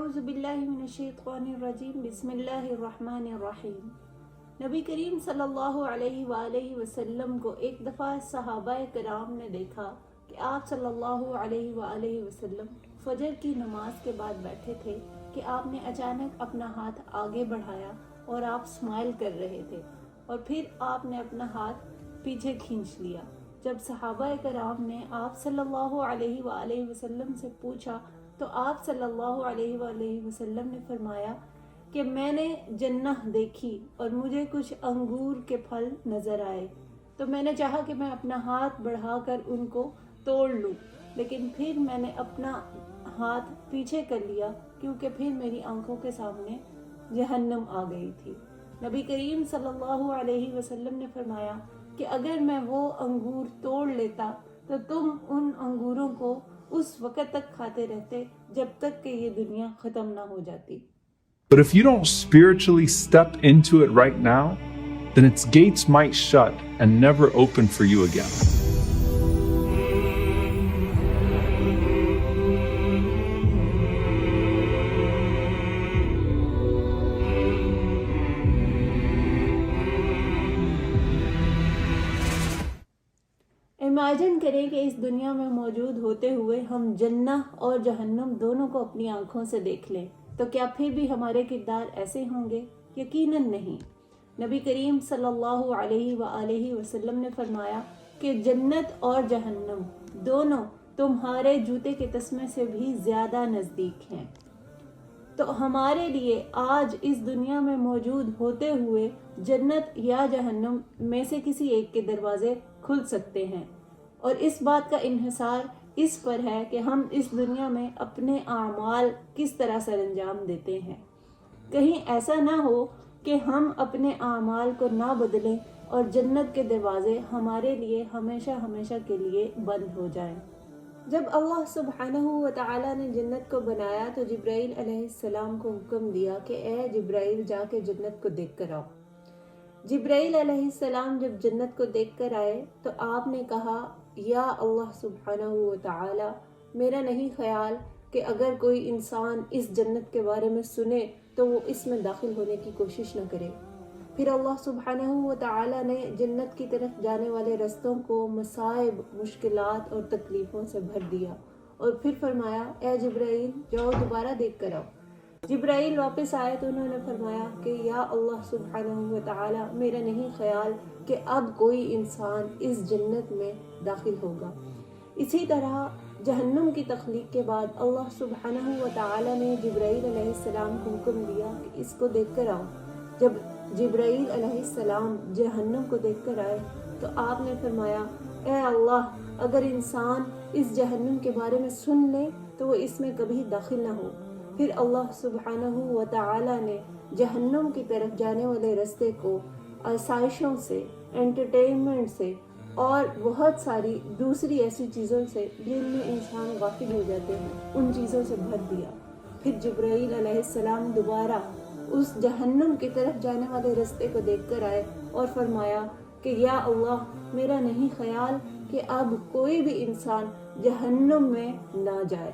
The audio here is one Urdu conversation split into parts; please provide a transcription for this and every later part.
اعوذ باللہ من الشیطان الرجیم بسم اللہ الرحمن الرحیم۔ نبی کریم صلی اللہ علیہ وآلہ وسلم کو ایک دفعہ صحابہ کرام نے دیکھا کہ آپ صلی اللہ علیہ وآلہ وسلم فجر کی نماز کے بعد بیٹھے تھے کہ آپ نے اچانک اپنا ہاتھ آگے بڑھایا اور آپ اسمائل کر رہے تھے اور پھر آپ نے اپنا ہاتھ پیچھے کھینچ لیا۔ جب صحابہ کرام نے آپ صلی اللہ علیہ وآلہ وسلم سے پوچھا تو آپ صلی اللہ علیہ وآلہ وسلم نے فرمایا کہ میں نے جنت دیکھی اور مجھے کچھ انگور کے پھل نظر آئے، تو میں نے چاہا کہ میں اپنا ہاتھ بڑھا کر ان کو توڑ لوں، لیکن پھر میں نے اپنا ہاتھ پیچھے کر لیا کیونکہ پھر میری آنکھوں کے سامنے جہنم آ گئی تھی۔ نبی کریم صلی اللہ علیہ وسلم نے فرمایا کہ اگر میں وہ انگور توڑ لیتا تو تم ان انگوروں کو اس وقت تک کھاتے رہتے جب تک کہ یہ دنیا ختم نہ ہو جاتی۔ But if you don't spiritually step into it right now, then its gates might shut and never open for you again. Imagine کریں کہ اس دنیا میں موجود ہوتے ہوئے ہم جنت اور جہنم دونوں کو اپنی آنکھوں سے دیکھ لیں، تو کیا پھر بھی ہمارے کردار ایسے ہوں گے؟ یقیناً نہیں۔ نبی کریم صلی اللہ علیہ وآلہ وسلم نے فرمایا کہ جنت اور جہنم دونوں تمہارے جوتے کے تسمے سے بھی زیادہ نزدیک ہیں۔ تو ہمارے لیے آج اس دنیا میں موجود ہوتے ہوئے جنت یا جہنم میں سے کسی ایک کے دروازے کھل سکتے ہیں، اور اس بات کا انحصار اس پر ہے کہ ہم اس دنیا میں اپنے اعمال کس طرح سر انجام دیتے ہیں۔ کہیں ایسا نہ ہو کہ ہم اپنے اعمال کو نہ بدلیں اور جنت کے دروازے ہمارے لیے ہمیشہ ہمیشہ کے لیے بند ہو جائیں۔ جب اللہ سبحانہ و تعالی نے جنت کو بنایا تو جبرائیل علیہ السلام کو حکم دیا کہ اے جبرائیل جا کے جنت کو دیکھ کر آؤ۔ جبرائیل علیہ السلام جب جنت کو دیکھ کر آئے تو آپ نے کہا یا اللہ سبحانہ و تعالی، میرا نہیں خیال کہ اگر کوئی انسان اس جنت کے بارے میں سنے تو وہ اس میں داخل ہونے کی کوشش نہ کرے۔ پھر اللہ سبحانہ و تعالی نے جنت کی طرف جانے والے رستوں کو مصائب، مشکلات اور تکلیفوں سے بھر دیا اور پھر فرمایا اے جبرائیل جاؤ دوبارہ دیکھ کر آؤ۔ جبرائیل واپس آئے تو انہوں نے فرمایا کہ یا اللہ سبحانہ و تعالی، میرا نہیں خیال کہ اب کوئی انسان اس جنت میں داخل ہوگا۔ اسی طرح جہنم کی تخلیق کے بعد اللہ سبحانہ و تعالی نے جبرائیل علیہ السلام کو حکم دیا کہ اس کو دیکھ کر آؤ۔ جب جبرائیل علیہ السلام جہنم کو دیکھ کر آئے تو آپ نے فرمایا اے اللہ، اگر انسان اس جہنم کے بارے میں سن لے تو وہ اس میں کبھی داخل نہ ہو۔ پھر اللہ سبحانہ و تعالی نے جہنم کی طرف جانے والے رستے کو آسائشوں سے، انٹرٹینمنٹ سے اور بہت ساری دوسری ایسی چیزوں سے جن میں انسان غافل ہو جاتے ہیں، ان چیزوں سے بھر دیا۔ پھر جبرائیل علیہ السلام دوبارہ اس جہنم کی طرف جانے والے رستے کو دیکھ کر آئے اور فرمایا کہ یا اللہ، میرا نہیں خیال کہ اب کوئی بھی انسان جہنم میں نہ جائے۔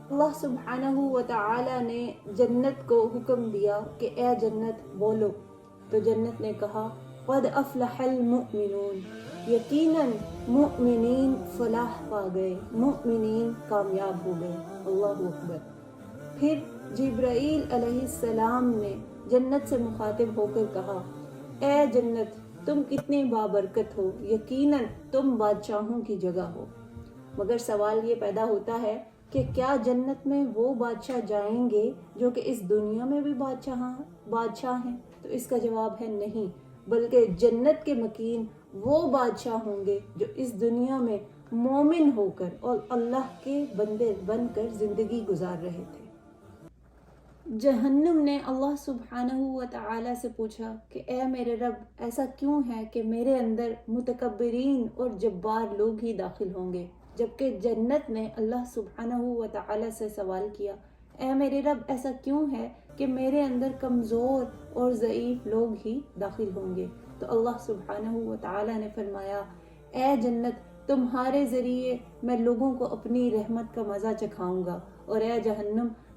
اللہ سبحانہ و تعالی نے جنت کو حکم دیا کہ اے جنت بولو، تو جنت نے کہا قد افلح المؤمنون، یقیناً مؤمنین فلاح پا گئے، مؤمنین کامیاب ہو گئے۔ اللہ اکبر۔ پھر جبرائیل علیہ السلام نے جنت سے مخاطب ہو کر کہا اے جنت، تم کتنی بابرکت ہو، یقیناً تم بادشاہوں کی جگہ ہو۔ مگر سوال یہ پیدا ہوتا ہے کہ کیا جنت میں وہ بادشاہ جائیں گے جو کہ اس دنیا میں بھی بادشاہ ہیں؟ تو اس کا جواب ہے نہیں، بلکہ جنت کے مکین وہ بادشاہ ہوں گے جو اس دنیا میں مومن ہو کر اور اللہ کے بندے بن کر زندگی گزار رہے تھے۔ جہنم نے اللہ سبحانہ و تعالی سے پوچھا کہ اے میرے رب، ایسا کیوں ہے کہ میرے اندر متکبرین اور جبار لوگ ہی داخل ہوں گے؟ جبکہ جنت نے اللہ سبحانہ و تعالی سے سوال کیا اے میرے رب، ایسا کیوں ہے کہ میرے اندر کمزور اور ضعیف لوگ ہی داخل ہوں گے؟ تو اللہ سبحانہ و تعالی نے فرمایا اے جنت، تمہارے ذریعے میں لوگوں کو اپنی رحمت کا مزہ چکھاؤں گا، اور اے جہنم،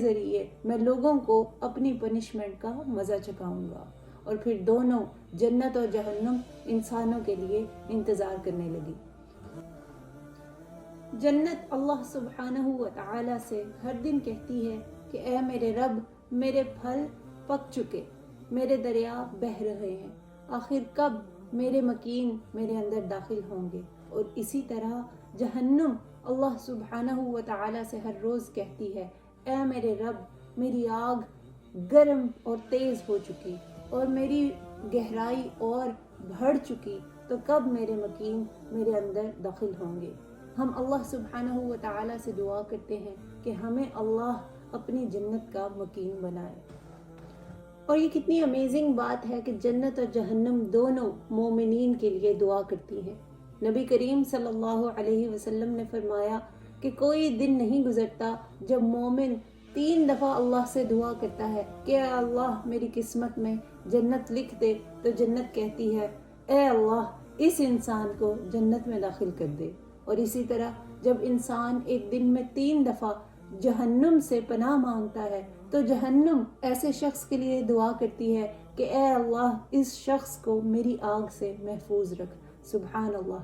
ذریعے میں لوگوں کو اپنی پنشمنٹ کا مزہ چکھاؤں گا. اور پھر دونوں جنت اور جہنم انسانوں کے لیے انتظار کرنے لگی. جنت اللہ سبحانہ و تعالی سے ہر دن کہتی ہے کہ اے میرے رب، میرے پھل پک چکے، میرے دریا بہہ رہے ہیں، آخر کب میرے مکین میرے اندر داخل ہوں گے. اور اسی طرح جہنم اللہ سبحانہ و تعالی سے ہر روز کہتی ہے اے میرے رب، میری آگ گرم اور تیز ہو چکی اور میری گہرائی اور بڑھ چکی، تو کب میرے مکین میرے اندر داخل ہوں گے. ہم اللہ سبحانہ و تعالی سے دعا کرتے ہیں کہ ہمیں اللہ اپنی جنت کا مکین بنائے. اور یہ کتنی امیزنگ بات ہے کہ جنت اور جہنم دونوں مومنین کے لیے دعا کرتی ہیں. نبی کریم صلی اللہ علیہ وسلم نے فرمایا کہ کوئی دن نہیں گزرتا جب مومن 3 دفعہ اللہ سے دعا کرتا ہے کہ اے اللہ میری قسمت میں جنت لکھ دے، تو جنت کہتی ہے اے اللہ اس انسان کو جنت میں داخل کر دے. اور اسی طرح جب انسان ایک دن میں 3 دفعہ جہنم سے پناہ مانگتا ہے تو جہنم ایسے شخص کے لیے دعا کرتی ہے کہ اے اللہ اس شخص کو میری آگ سے محفوظ رکھ. سبحان اللہ.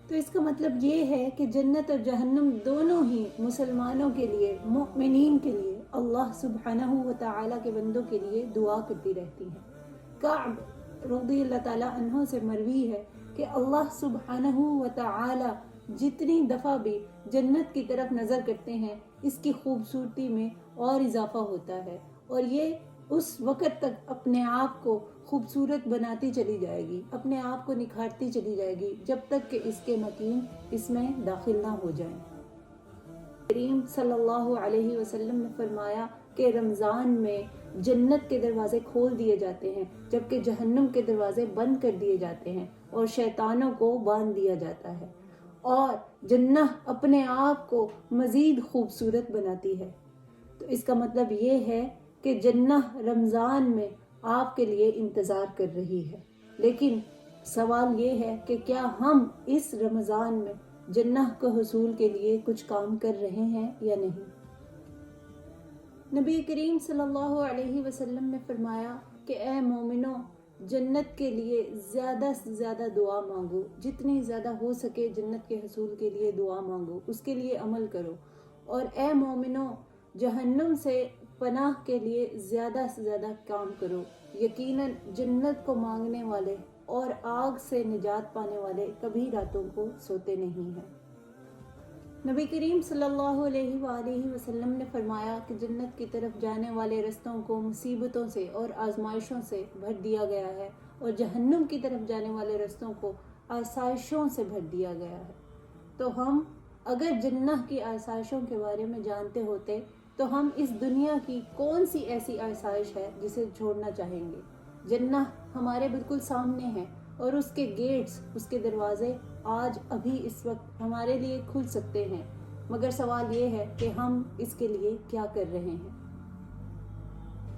تو اس کا مطلب یہ ہے کہ جنت اور جہنم دونوں ہی مسلمانوں کے لیے، مؤمنین کے لیے، اللہ سبحانہ و تعالیٰ کے بندوں کے لیے دعا کرتی رہتی ہیں. کعب رضی اللہ تعالیٰ عنہ سے مروی ہے کہ اللہ سبحانہ و تعالیٰ جتنی دفعہ بھی جنت کی طرف نظر کرتے ہیں اس کی خوبصورتی میں اور اضافہ ہوتا ہے، اور یہ اس وقت تک اپنے آپ کو خوبصورت بناتی چلی جائے گی، اپنے آپ کو نکھارتی چلی جائے گی جب تک کہ اس کے مکین اس میں داخل نہ ہو جائیں. کریم صلی اللہ علیہ وسلم نے فرمایا کہ رمضان میں جنت کے دروازے کھول دیے جاتے ہیں جبکہ جہنم کے دروازے بند کر دیے جاتے ہیں اور شیطانوں کو باندھ دیا جاتا ہے، اور جنت اپنے آپ کو مزید خوبصورت بناتی ہے. تو اس کا مطلب یہ ہے کہ جنت رمضان میں آپ کے لیے انتظار کر رہی ہے. لیکن سوال یہ ہے کہ کیا ہم اس رمضان میں جنت کو حصول کے لیے کچھ کام کر رہے ہیں یا نہیں؟ نبی کریم صلی اللہ علیہ وسلم نے فرمایا کہ اے مومنو، جنت کے لیے زیادہ سے زیادہ دعا مانگو، جتنی زیادہ ہو سکے جنت کے حصول کے لیے دعا مانگو، اس کے لیے عمل کرو. اور اے مومنو، جہنم سے پناہ کے لیے زیادہ سے زیادہ کام کرو. یقیناً جنت کو مانگنے والے اور آگ سے نجات پانے والے کبھی راتوں کو سوتے نہیں ہیں. نبی کریم صلی اللہ علیہ وآلہ وسلم نے فرمایا کہ جنت کی طرف جانے والے رستوں کو مصیبتوں سے اور آزمائشوں سے بھر دیا گیا ہے، اور جہنم کی طرف جانے والے رستوں کو آسائشوں سے بھر دیا گیا ہے. تو ہم اگر جنت کی آسائشوں کے بارے میں جانتے ہوتے تو ہم اس دنیا کی کون سی ایسی آسائش ہے جسے چھوڑنا چاہیں گے؟ جنت ہمارے بالکل سامنے ہے، اور اس کے گیٹس، اس کے دروازے آج ابھی اس وقت ہمارے لیے کھل سکتے ہیں، مگر سوال یہ ہے کہ ہم اس کے لیے کیا کر رہے ہیں.